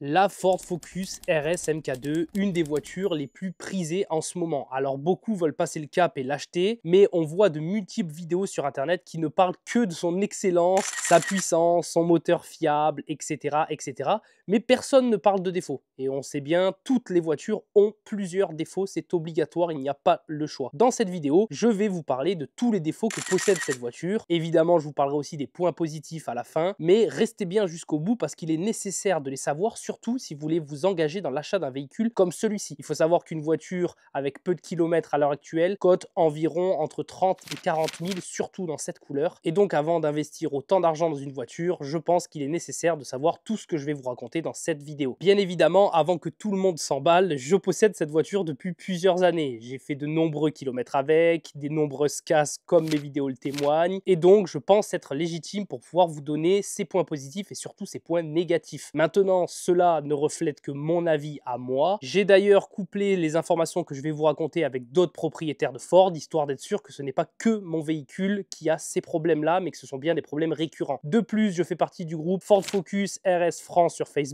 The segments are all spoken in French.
La Ford Focus RS MK2, une des voitures les plus prisées en ce moment. Alors beaucoup veulent passer le cap et l'acheter, mais on voit de multiples vidéos sur internet qui ne parlent que de son excellence, sa puissance, son moteur fiable, etc. etc. Mais personne ne parle de défauts. Et on sait bien, toutes les voitures ont plusieurs défauts, c'est obligatoire, il n'y a pas le choix. Dans cette vidéo, je vais vous parler de tous les défauts que possède cette voiture. Évidemment, je vous parlerai aussi des points positifs à la fin, mais restez bien jusqu'au bout parce qu'il est nécessaire de les savoir, surtout si vous voulez vous engager dans l'achat d'un véhicule comme celui-ci. Il faut savoir qu'une voiture avec peu de kilomètres à l'heure actuelle cote environ entre 30 et 40 000, surtout dans cette couleur. Et donc avant d'investir autant d'argent dans une voiture, je pense qu'il est nécessaire de savoir tout ce que je vais vous raconter dans cette vidéo. Bien évidemment, avant que tout le monde s'emballe, je possède cette voiture depuis plusieurs années. J'ai fait de nombreux kilomètres avec, des nombreuses casses comme mes vidéos le témoignent, et donc je pense être légitime pour pouvoir vous donner ses points positifs et surtout ses points négatifs. Maintenant, cela ne reflète que mon avis à moi. J'ai d'ailleurs couplé les informations que je vais vous raconter avec d'autres propriétaires de Ford, histoire d'être sûr que ce n'est pas que mon véhicule qui a ces problèmes-là, mais que ce sont bien des problèmes récurrents. De plus, je fais partie du groupe Ford Focus RS France sur Facebook,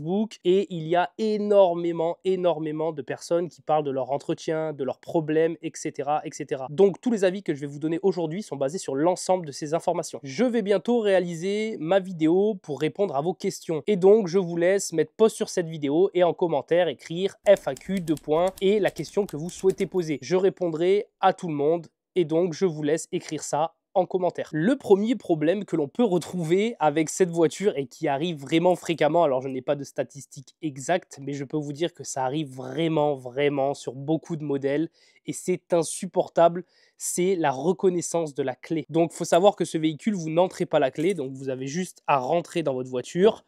et il y a énormément de personnes qui parlent de leur entretien, de leurs problèmes, etc. etc. Donc tous les avis que je vais vous donner aujourd'hui sont basés sur l'ensemble de ces informations. Je vais bientôt réaliser ma vidéo pour répondre à vos questions, et donc je vous laisse mettre pause sur cette vidéo et en commentaire écrire FAQ 2 points et la question que vous souhaitez poser. Je répondrai à tout le monde, et donc je vous laisse écrire ça en commentaire. Le premier problème que l'on peut retrouver avec cette voiture et qui arrive vraiment fréquemment, alors je n'ai pas de statistiques exactes, mais je peux vous dire que ça arrive vraiment sur beaucoup de modèles et c'est insupportable, c'est la reconnaissance de la clé. Donc il faut savoir que ce véhicule, vous n'entrez pas la clé, donc vous avez juste à rentrer dans votre voiture,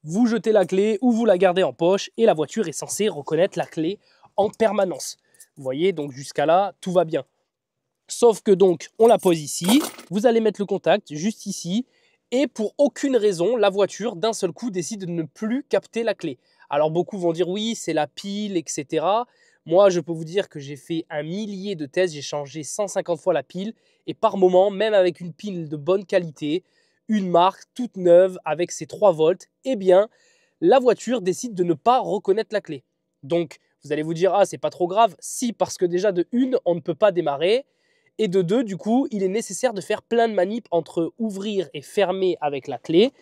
vous jetez la clé ou vous la gardez en poche et la voiture est censée reconnaître la clé en permanence. Vous voyez, donc jusqu'à là, tout va bien. Sauf que donc, on la pose ici, vous allez mettre le contact juste ici, et pour aucune raison, la voiture, d'un seul coup, décide de ne plus capter la clé. Alors beaucoup vont dire oui, c'est la pile, etc. Moi, je peux vous dire que j'ai fait un millier de tests, j'ai changé 150 fois la pile, et par moment, même avec une pile de bonne qualité, une marque toute neuve avec ses 3 volts, eh bien, la voiture décide de ne pas reconnaître la clé. Donc, vous allez vous dire, ah, c'est pas trop grave. Si, parce que déjà, de une, on ne peut pas démarrer. Et de deux, du coup, il est nécessaire de faire plein de manips entre ouvrir et fermer avec la clé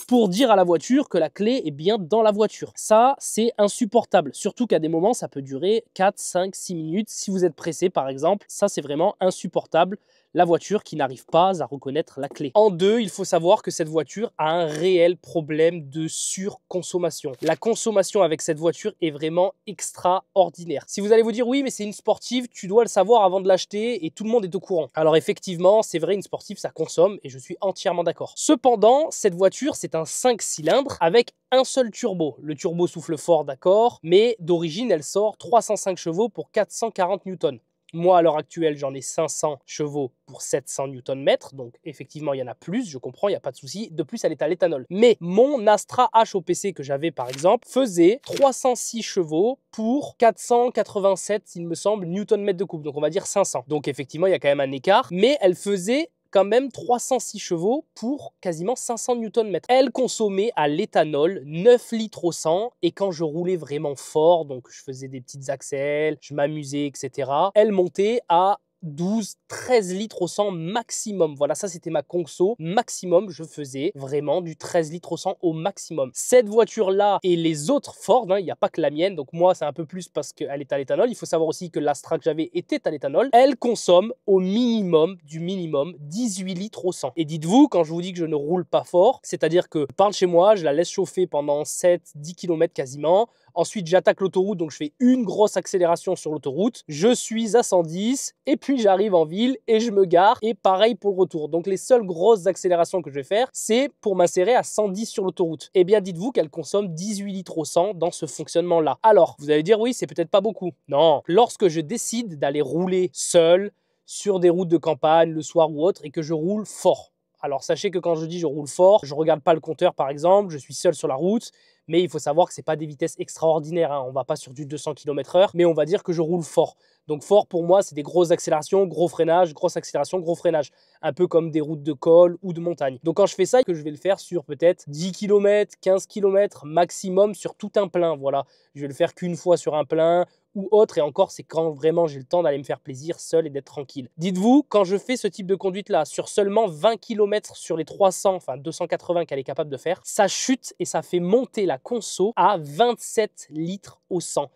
pour dire à la voiture que la clé est bien dans la voiture. Ça, c'est insupportable. Surtout qu'à des moments, ça peut durer 4, 5, 6 minutes. Si vous êtes pressé, par exemple, ça, c'est vraiment insupportable. La voiture qui n'arrive pas à reconnaître la clé. En deux, il faut savoir que cette voiture a un réel problème de surconsommation. La consommation avec cette voiture est vraiment extraordinaire. Si vous allez vous dire, oui, mais c'est une sportive, tu dois le savoir avant de l'acheter et tout le monde est au courant. Alors effectivement, c'est vrai, une sportive, ça consomme et je suis entièrement d'accord. Cependant, cette voiture, c'est un 5 cylindres avec un seul turbo. Le turbo souffle fort, d'accord, mais d'origine, elle sort 305 chevaux pour 440 Newton. Moi, à l'heure actuelle, j'en ai 500 chevaux pour 700 Nm. Donc, effectivement, il y en a plus, je comprends, il n'y a pas de souci. De plus, elle est à l'éthanol. Mais mon Astra HOPC que j'avais, par exemple, faisait 306 chevaux pour 487, il me semble, Nm de couple. Donc, on va dire 500. Donc, effectivement, il y a quand même un écart. Mais elle faisait quand même 306 chevaux pour quasiment 500 Nm. Elle consommait à l'éthanol 9 litres au 100, et quand je roulais vraiment fort, donc je faisais des petites accels, je m'amusais, etc., elle montait à 12, 13 litres au 100 maximum. Voilà, ça c'était ma conso maximum. Je faisais vraiment du 13 litres au 100 au maximum. Cette voiture-là et les autres Ford, il n'y a pas que la mienne, donc moi c'est un peu plus parce qu'elle est à l'éthanol. Il faut savoir aussi que l'Astra que j'avais était à l'éthanol. Elle consomme au minimum du minimum 18 litres au 100. Et dites-vous, quand je vous dis que je ne roule pas fort, c'est-à-dire que je pars de chez moi, je la laisse chauffer pendant 7-10 km quasiment. Ensuite, j'attaque l'autoroute, donc je fais une grosse accélération sur l'autoroute. Je suis à 110 et puis j'arrive en ville et je me gare. Et pareil pour le retour. Donc les seules grosses accélérations que je vais faire, c'est pour m'insérer à 110 sur l'autoroute. Eh bien, dites-vous qu'elle consomme 18 litres au 100 dans ce fonctionnement-là. Alors, vous allez dire, oui, c'est peut-être pas beaucoup. Non, lorsque je décide d'aller rouler seul sur des routes de campagne le soir ou autre et que je roule fort. Alors, sachez que quand je dis je roule fort, je ne regarde pas le compteur par exemple, je suis seul sur la route. Mais il faut savoir que ce n'est pas des vitesses extraordinaires, hein. On ne va pas sur du 200 km/h, mais on va dire que je roule fort. Donc fort pour moi, c'est des grosses accélérations, gros freinage, grosse accélération, gros freinage. Un peu comme des routes de col ou de montagne. Donc quand je fais ça, que je vais le faire sur peut-être 10 km, 15 km maximum sur tout un plein. Voilà, je vais le faire qu'une fois sur un plein ou autre. Et encore, c'est quand vraiment j'ai le temps d'aller me faire plaisir seul et d'être tranquille. Dites-vous, quand je fais ce type de conduite-là, sur seulement 20 km sur les 300, enfin 280 qu'elle est capable de faire, ça chute et ça fait monter la conso à 27 litres au 100.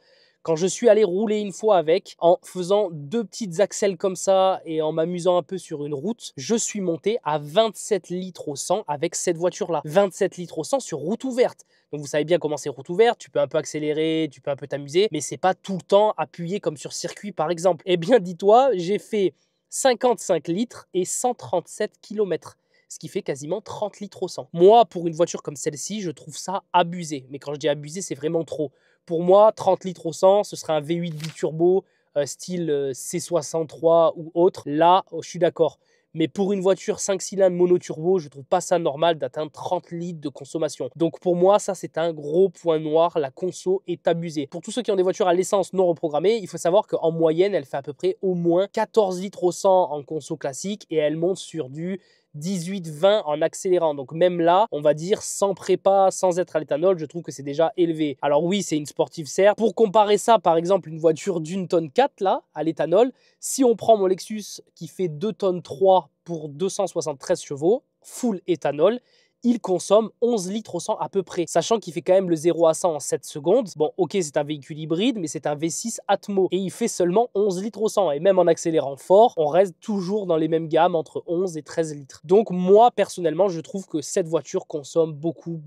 Quand je suis allé rouler une fois avec, en faisant 2 petites accels comme ça et en m'amusant un peu sur une route, je suis monté à 27 litres au 100 avec cette voiture-là. 27 litres au 100 sur route ouverte. Donc vous savez bien comment c'est route ouverte, tu peux un peu accélérer, tu peux un peu t'amuser, mais c'est pas tout le temps appuyé comme sur circuit par exemple. Eh bien dis-toi, j'ai fait 55 litres et 137 km. Ce qui fait quasiment 30 litres au 100. Moi, pour une voiture comme celle-ci, je trouve ça abusé. Mais quand je dis abusé, c'est vraiment trop. Pour moi, 30 litres au 100, ce serait un V8 biturbo, style C63 ou autre. Là, je suis d'accord. Mais pour une voiture 5 cylindres monoturbo, je ne trouve pas ça normal d'atteindre 30 litres de consommation. Donc pour moi, ça c'est un gros point noir. La conso est abusée. Pour tous ceux qui ont des voitures à l'essence non reprogrammées, il faut savoir qu'en moyenne, elle fait à peu près au moins 14 litres au 100 en conso classique et elle monte sur du 18-20 en accélérant. Donc même là, on va dire sans prépa, sans être à l'éthanol, je trouve que c'est déjà élevé. Alors oui, c'est une sportive certes. Pour comparer ça, par exemple, une voiture d'une tonne 4 là, à l'éthanol, si on prend mon Lexus qui fait 2 tonnes 3 pour 273 chevaux, full éthanol, il consomme 11 litres au 100 à peu près, sachant qu'il fait quand même le 0 à 100 en 7 secondes. Bon, ok, c'est un véhicule hybride, mais c'est un V6 Atmo, et il fait seulement 11 litres au 100, et même en accélérant fort, on reste toujours dans les mêmes gammes, entre 11 et 13 litres. Donc moi, personnellement, je trouve que cette voiture consomme beaucoup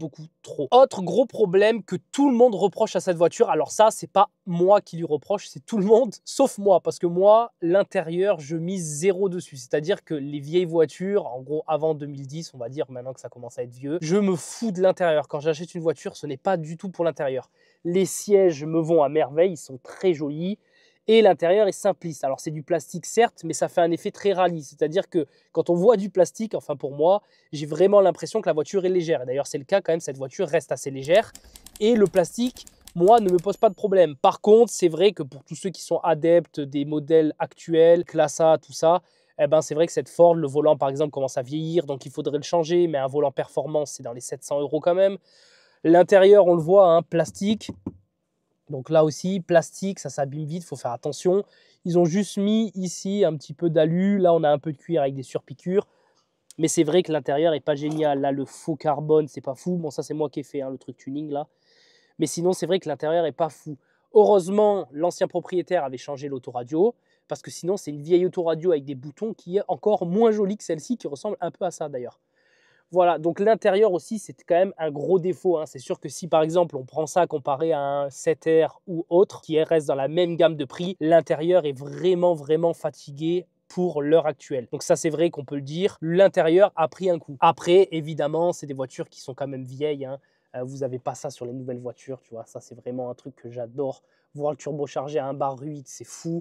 trop. Autre gros problème que tout le monde reproche à cette voiture, alors ça, c'est pas moi qui lui reproche, c'est tout le monde, sauf moi, parce que moi, l'intérieur, je mise zéro dessus. C'est-à-dire que les vieilles voitures, en gros avant 2010, on va dire, maintenant que ça commence à être vieux, je me fous de l'intérieur. Quand j'achète une voiture, ce n'est pas du tout pour l'intérieur. Les sièges me vont à merveille, ils sont très jolis. Et l'intérieur est simpliste. Alors c'est du plastique certes, mais ça fait un effet très rallye. C'est-à-dire que quand on voit du plastique, enfin pour moi, j'ai vraiment l'impression que la voiture est légère. Et d'ailleurs c'est le cas quand même, cette voiture reste assez légère. Et le plastique, moi, ne me pose pas de problème. Par contre, c'est vrai que pour tous ceux qui sont adeptes des modèles actuels, classe A, tout ça, eh ben, c'est vrai que cette Ford, le volant par exemple commence à vieillir, donc il faudrait le changer, mais un volant performance, c'est dans les 700 € quand même. L'intérieur, on le voit, hein, plastique. Donc là aussi, plastique, ça s'abîme vite, il faut faire attention. Ils ont juste mis ici un petit peu d'alu, là on a un peu de cuir avec des surpiqûres. Mais c'est vrai que l'intérieur n'est pas génial. Là, le faux carbone, c'est pas fou. Bon, ça c'est moi qui ai fait, hein, le truc tuning là. Mais sinon, c'est vrai que l'intérieur n'est pas fou. Heureusement, l'ancien propriétaire avait changé l'autoradio, parce que sinon, c'est une vieille autoradio avec des boutons qui est encore moins jolie que celle-ci, qui ressemble un peu à ça d'ailleurs. Voilà, donc l'intérieur aussi, c'est quand même un gros défaut, hein. C'est sûr que si par exemple, on prend ça comparé à un 7R ou autre, qui reste dans la même gamme de prix, l'intérieur est vraiment fatigué pour l'heure actuelle. Donc ça, c'est vrai qu'on peut le dire, l'intérieur a pris un coup. Après, évidemment, c'est des voitures qui sont quand même vieilles, hein. Vous n'avez pas ça sur les nouvelles voitures, tu vois. Ça, c'est vraiment un truc que j'adore. Voir le turbochargé à 1 bar 8, c'est fou.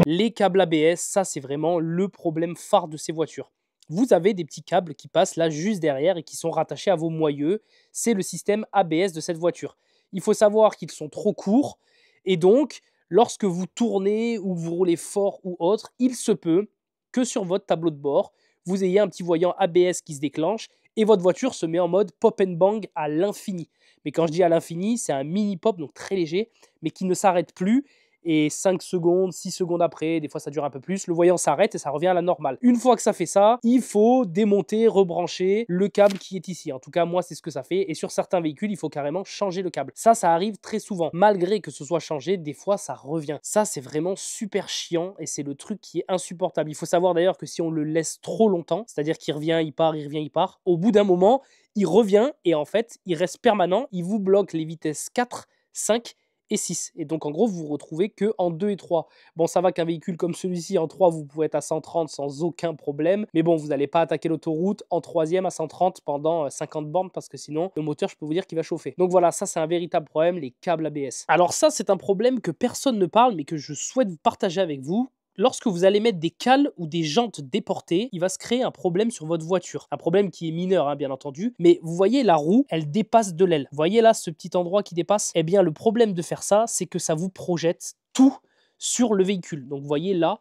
Les câbles ABS, ça, c'est vraiment le problème phare de ces voitures. Vous avez des petits câbles qui passent là juste derrière et qui sont rattachés à vos moyeux. C'est le système ABS de cette voiture. Il faut savoir qu'ils sont trop courts et donc, lorsque vous tournez ou vous roulez fort ou autre, il se peut que sur votre tableau de bord, vous ayez un petit voyant ABS qui se déclenche et votre voiture se met en mode pop and bang à l'infini. Mais quand je dis à l'infini, c'est un mini pop, donc très léger, mais qui ne s'arrête plus. Et 5 secondes, 6 secondes après, des fois ça dure un peu plus, le voyant s'arrête et ça revient à la normale. Une fois que ça fait ça, il faut démonter, rebrancher le câble qui est ici. En tout cas, moi, c'est ce que ça fait. Et sur certains véhicules, il faut carrément changer le câble. Ça arrive très souvent. Malgré que ce soit changé, des fois, ça revient. Ça, c'est vraiment super chiant et c'est le truc qui est insupportable. Il faut savoir d'ailleurs que si on le laisse trop longtemps, c'est-à-dire qu'il revient, il part, il revient, il part, au bout d'un moment, il revient et en fait, il reste permanent. Il vous bloque les vitesses 4, 5 et 6. Et donc en gros, vous vous retrouvez que en 2 et 3. Bon, ça va qu'un véhicule comme celui-ci, en 3, vous pouvez être à 130 sans aucun problème. Mais bon, vous n'allez pas attaquer l'autoroute en troisième à 130 pendant 50 bornes parce que sinon, le moteur, je peux vous dire qu'il va chauffer. Donc voilà, ça c'est un véritable problème, les câbles ABS. Alors ça, c'est un problème que personne ne parle, mais que je souhaite vous partager avec vous. Lorsque vous allez mettre des cales ou des jantes déportées, il va se créer un problème sur votre voiture. Un problème qui est mineur, hein, bien entendu. Mais vous voyez, la roue, elle dépasse de l'aile. Vous voyez là, ce petit endroit qui dépasse? Eh bien, le problème de faire ça, c'est que ça vous projette tout sur le véhicule. Donc, vous voyez là,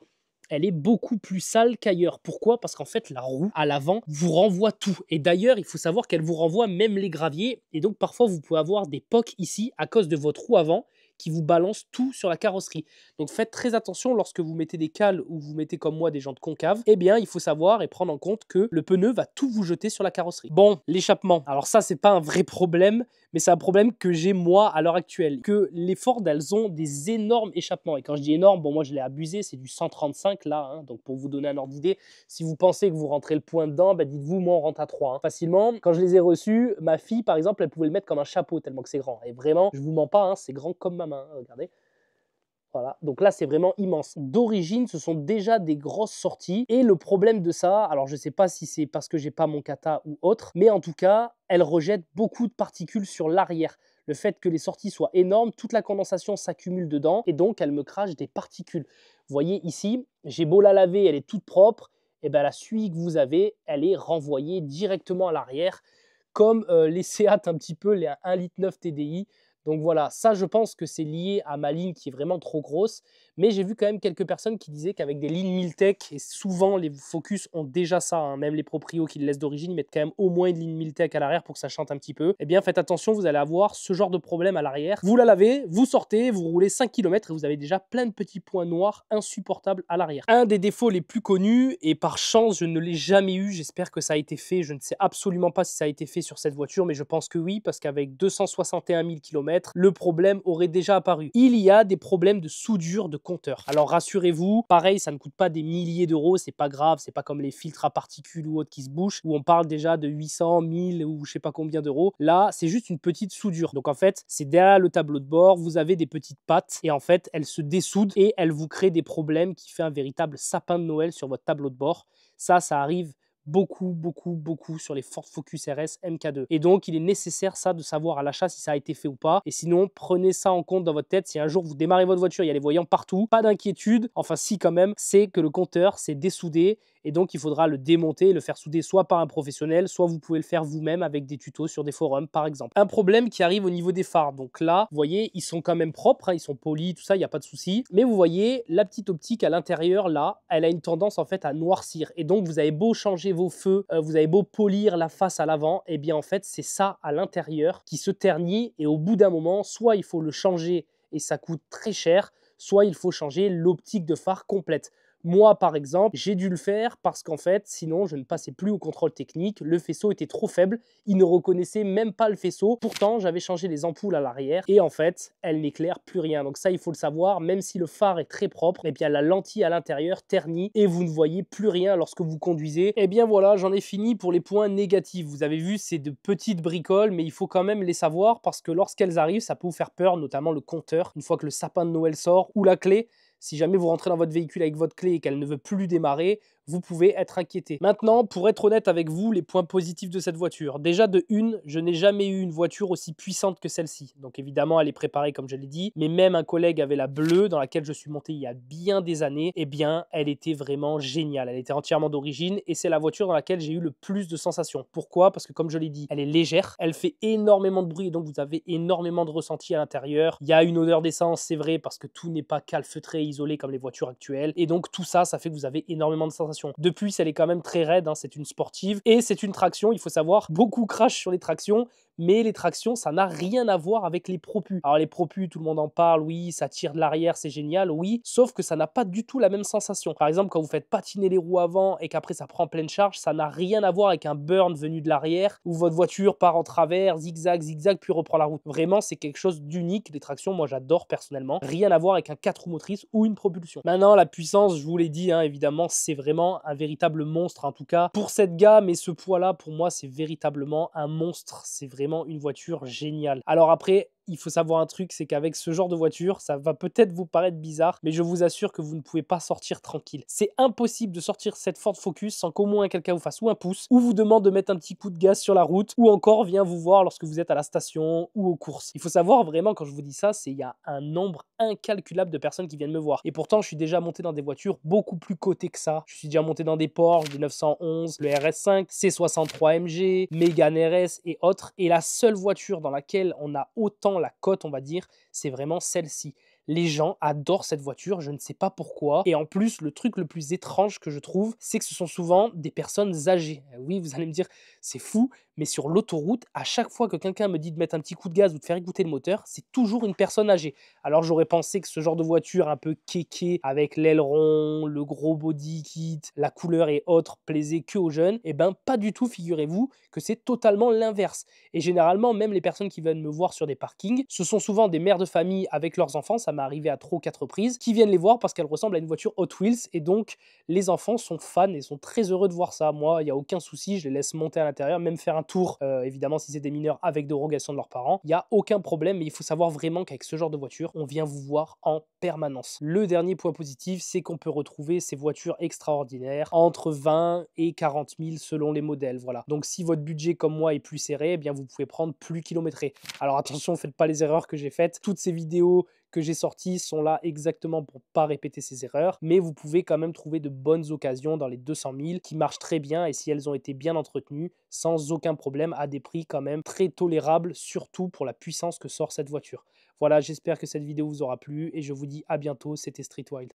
elle est beaucoup plus sale qu'ailleurs. Pourquoi? Parce qu'en fait, la roue, à l'avant, vous renvoie tout. Et d'ailleurs, il faut savoir qu'elle vous renvoie même les graviers. Et donc, parfois, vous pouvez avoir des pocs ici à cause de votre roue avant qui vous balance tout sur la carrosserie. Donc faites très attention lorsque vous mettez des cales ou vous mettez comme moi des jantes concaves. Eh bien, il faut savoir et prendre en compte que le pneu va tout vous jeter sur la carrosserie. Bon, l'échappement. Alors ça, c'est pas un vrai problème, mais c'est un problème que j'ai moi à l'heure actuelle. Que les Ford, elles ont des énormes échappements. Et quand je dis énorme, bon, moi je l'ai abusé, c'est du 135 là. Hein. Donc pour vous donner un ordre d'idée, si vous pensez que vous rentrez le point dedans, bah, dites-vous, moi on rentre à 3. Hein. Facilement, quand je les ai reçus, ma fille par exemple, elle pouvait le mettre comme un chapeau tellement que c'est grand. Et vraiment, je vous mens pas, hein, c'est grand comme ma main. Hein, regardez. Voilà, donc là c'est vraiment immense. D'origine, ce sont déjà des grosses sorties. Et le problème de ça, alors je ne sais pas si c'est parce que j'ai pas mon kata ou autre, mais en tout cas, elle rejette beaucoup de particules sur l'arrière. Le fait que les sorties soient énormes, toute la condensation s'accumule dedans et donc elle me crache des particules. Vous voyez ici, j'ai beau la laver, elle est toute propre, et bien la suie que vous avez, elle est renvoyée directement à l'arrière, comme les Seat un petit peu, les 1,9 litre TDI. Donc voilà, ça je pense que c'est lié à ma ligne qui est vraiment trop grosse, mais j'ai vu quand même quelques personnes qui disaient qu'avec des lignes Miltech, et souvent les Focus ont déjà ça, hein, même les proprios qui le laissent d'origine, ils mettent quand même au moins une ligne Miltech à l'arrière pour que ça chante un petit peu. Eh bien faites attention, vous allez avoir ce genre de problème à l'arrière. Vous la lavez, vous sortez, vous roulez 5 km et vous avez déjà plein de petits points noirs insupportables à l'arrière. Un des défauts les plus connus, et par chance je ne l'ai jamais eu, j'espère que ça a été fait, je ne sais absolument pas si ça a été fait sur cette voiture, mais je pense que oui, parce qu'avec 261 000 km, le problème aurait déjà apparu. Il y a des problèmes de soudure de compteur. Alors rassurez-vous, pareil, ça ne coûte pas des milliers d'euros, c'est pas grave, c'est pas comme les filtres à particules ou autres qui se bouchent, où on parle déjà de 800, 1000 ou je sais pas combien d'euros. Là, c'est juste une petite soudure. Donc en fait, c'est derrière le tableau de bord, vous avez des petites pattes et en fait, elles se dessoudent et elles vous créent des problèmes qui fait un véritable sapin de Noël sur votre tableau de bord. Ça arrive beaucoup sur les Ford Focus RS MK2. Et donc, il est nécessaire ça de savoir à l'achat si ça a été fait ou pas. Et sinon, prenez ça en compte dans votre tête. Si un jour vous démarrez votre voiture, il y a les voyants partout, pas d'inquiétude. Enfin, si quand même, c'est que le compteur s'est dessoudé et donc il faudra le démonter et le faire souder soit par un professionnel, soit vous pouvez le faire vous-même avec des tutos sur des forums par exemple. Un problème qui arrive au niveau des phares. Donc là, vous voyez, ils sont quand même propres, hein, ils sont polis, tout ça, il n'y a pas de souci. Mais vous voyez, la petite optique à l'intérieur là, elle a une tendance en fait à noircir. Et donc vous avez beau changer vos feux, vous avez beau polir la face à l'avant, et bien en fait c'est ça à l'intérieur qui se ternit et au bout d'un moment, soit il faut le changer et ça coûte très cher, soit il faut changer l'optique de phare complète. Moi, par exemple, j'ai dû le faire parce qu'en fait, sinon, je ne passais plus au contrôle technique. Le faisceau était trop faible. Il ne reconnaissait même pas le faisceau. Pourtant, j'avais changé les ampoules à l'arrière et en fait, elles n'éclairent plus rien. Donc ça, il faut le savoir. Même si le phare est très propre, et bien la lentille à l'intérieur ternit et vous ne voyez plus rien lorsque vous conduisez. Et bien voilà, j'en ai fini pour les points négatifs. Vous avez vu, c'est de petites bricoles, mais il faut quand même les savoir parce que lorsqu'elles arrivent, ça peut vous faire peur, notamment le compteur. Une fois que le sapin de Noël sort ou la clé, si jamais vous rentrez dans votre véhicule avec votre clé et qu'elle ne veut plus démarrer, vous pouvez être inquiété. Maintenant, pour être honnête avec vous, les points positifs de cette voiture. Déjà de une, je n'ai jamais eu une voiture aussi puissante que celle-ci. Donc évidemment, elle est préparée comme je l'ai dit, mais même un collègue avait la bleue dans laquelle je suis monté il y a bien des années. Eh bien, elle était vraiment géniale. Elle était entièrement d'origine et c'est la voiture dans laquelle j'ai eu le plus de sensations. Pourquoi? Parce que comme je l'ai dit, elle est légère, elle fait énormément de bruit et donc vous avez énormément de ressenti à l'intérieur. Il y a une odeur d'essence, c'est vrai, parce que tout n'est pas calfeutré, isolé comme les voitures actuelles. Et donc tout ça, ça fait que vous avez énormément de sensations. De plus, elle est quand même très raide, hein, c'est une sportive et c'est une traction, il faut savoir, beaucoup crachent sur les tractions, mais les tractions, ça n'a rien à voir avec les propus. Alors les propus, tout le monde en parle, oui, ça tire de l'arrière, c'est génial, oui, sauf que ça n'a pas du tout la même sensation. Par exemple, quand vous faites patiner les roues avant et qu'après ça prend pleine charge, ça n'a rien à voir avec un burn venu de l'arrière où votre voiture part en travers, zigzag, puis reprend la route. Vraiment, c'est quelque chose d'unique, les tractions, moi j'adore personnellement. Rien à voir avec un 4 roues motrices ou une propulsion. Maintenant, la puissance, je vous l'ai dit, hein, évidemment, c'est vraiment un véritable monstre, en tout cas. Pour cette gamme et ce poids-là, pour moi, c'est véritablement un monstre. C'est vraiment une voiture géniale. Alors après, il faut savoir un truc, c'est qu'avec ce genre de voiture, ça va peut-être vous paraître bizarre, mais je vous assure que vous ne pouvez pas sortir tranquille. C'est impossible de sortir cette Ford Focus sans qu'au moins quelqu'un vous fasse ou un pouce, ou vous demande de mettre un petit coup de gaz sur la route, ou encore vient vous voir lorsque vous êtes à la station ou aux courses. Il faut savoir vraiment, quand je vous dis ça, il y a un nombre incalculable de personnes qui viennent me voir. Et pourtant, je suis déjà monté dans des voitures beaucoup plus cotées que ça. Je suis déjà monté dans des Porsche, des 911, le RS5, C63 MG, Mégane RS et autres. Et la seule voiture dans laquelle on a autant la cote, on va dire, c'est vraiment celle-ci. Les gens adorent cette voiture, je ne sais pas pourquoi. Et en plus, le truc le plus étrange que je trouve, c'est que ce sont souvent des personnes âgées. Oui, vous allez me dire, c'est fou, mais sur l'autoroute, à chaque fois que quelqu'un me dit de mettre un petit coup de gaz ou de faire écouter le moteur, c'est toujours une personne âgée. Alors j'aurais pensé que ce genre de voiture un peu kéké, avec l'aileron, le gros body kit, la couleur et autres, plaisait que aux jeunes. Eh ben pas du tout, figurez-vous que c'est totalement l'inverse. Et généralement, même les personnes qui viennent me voir sur des parkings, ce sont souvent des mères de famille avec leurs enfants, ça m'est arrivé à 3 ou 4 reprises, qui viennent les voir parce qu'elles ressemblent à une voiture Hot Wheels, et donc les enfants sont fans et sont très heureux de voir ça. Moi, il n'y a aucun souci, je les laisse monter à l'intérieur, même faire un tour, évidemment si c'est des mineurs, avec dérogation de leurs parents, il n'y a aucun problème, mais il faut savoir vraiment qu'avec ce genre de voiture, on vient vous voir en permanence. Le dernier point positif, c'est qu'on peut retrouver ces voitures extraordinaires entre 20 et 40 000 selon les modèles, voilà. Donc si votre budget comme moi est plus serré, eh bien vous pouvez prendre plus kilométré. Alors attention, faites pas les erreurs que j'ai faites. Toutes ces vidéos que j'ai sorties sont là exactement pour pas répéter ces erreurs, mais vous pouvez quand même trouver de bonnes occasions dans les 200 000 qui marchent très bien, et si elles ont été bien entretenues, sans aucun problème, à des prix quand même très tolérables, surtout pour la puissance que sort cette voiture. Voilà, j'espère que cette vidéo vous aura plu et je vous dis à bientôt, c'était Street Wild.